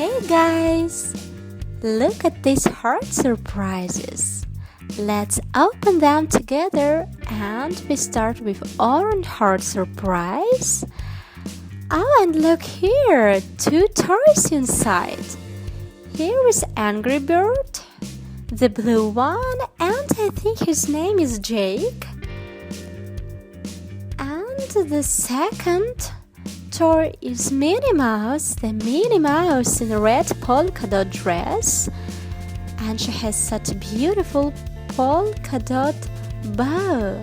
Hey guys! Look at these heart surprises. Let's open them together, and we start with orange heart surprise. Oh, and look here, 2 toys inside. Here is Angry Bird, the blue one, and I think his name is Jake. And the second toy is Minnie Mouse, the Minnie Mouse in a red polka dot dress, and she has such a beautiful polka dot bow.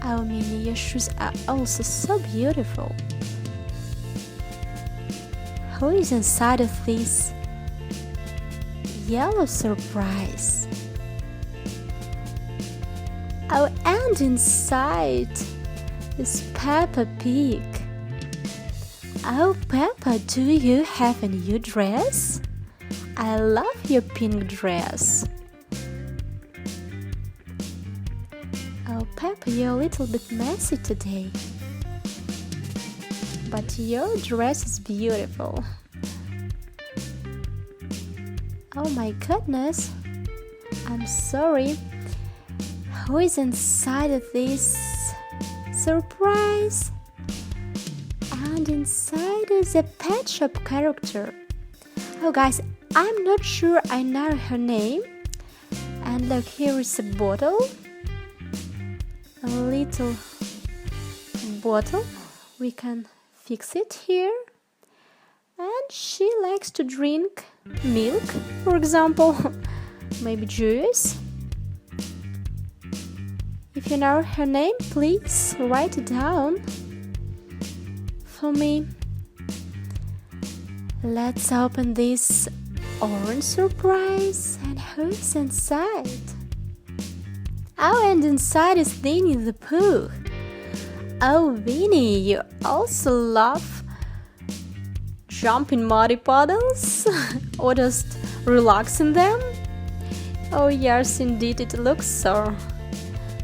Oh, Minnie, your shoes are also so beautiful. Who is inside of this yellow surprise? Oh, and inside is Peppa Pig. Oh, Peppa, do you have a new dress? I love your pink dress. Oh, Peppa, you're a little bit messy today, but your dress is beautiful. Oh my goodness, I'm sorry. Who is inside of this surprise? And inside is a pet shop character. Oh guys, I'm not sure I know her name. And look, here is a bottle. A little bottle. We can fix it here. And she likes to drink milk, for example. Maybe juice. If you know her name, please write it down for me. Let's open this orange surprise. And who's inside? Oh, and inside is Winnie the Pooh. Oh, Winnie, you also love jumping muddy puddles or just relaxing them? Oh yes, indeed, it looks so.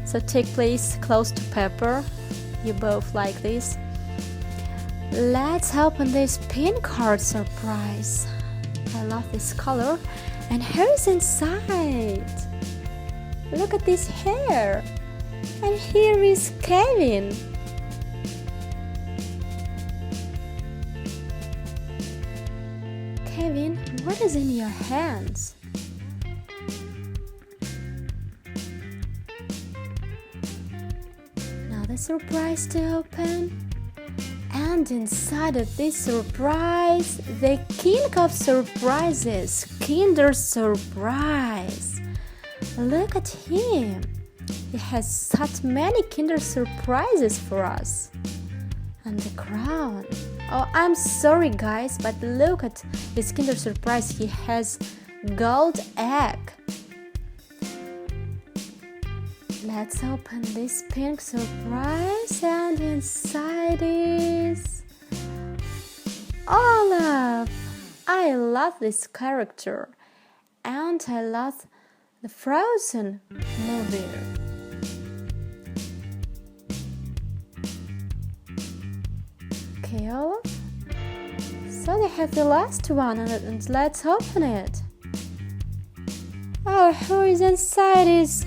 So take place close to Peppa. You both like this. Let's open this pink heart surprise. I love this color. And who's inside? Look at this hair. And here is Kevin. Kevin, what is in your hands? Another surprise to open. And inside of this surprise, the king of surprises, Kinder Surprise. Look at him. He has such many Kinder Surprises for us. And the crown. Oh, I'm sorry guys, but look at this Kinder Surprise. He has gold egg. Let's open this pink surprise, and inside is Olaf. I love this character, and I love the Frozen movie. Okay, Olaf. So they have the last one, and let's open it. Oh, who is inside is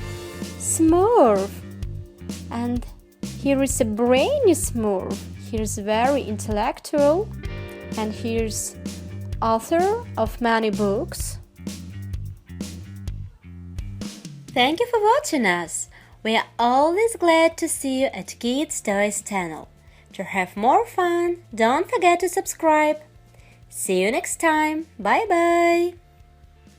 Smurf. And here is a brainy Smurf. Here's very intellectual, and here's author of many books. Thank you for watching us. We are always glad to see you at Kids Toys channel. To have more fun, don't forget to subscribe. See you next time. Bye bye.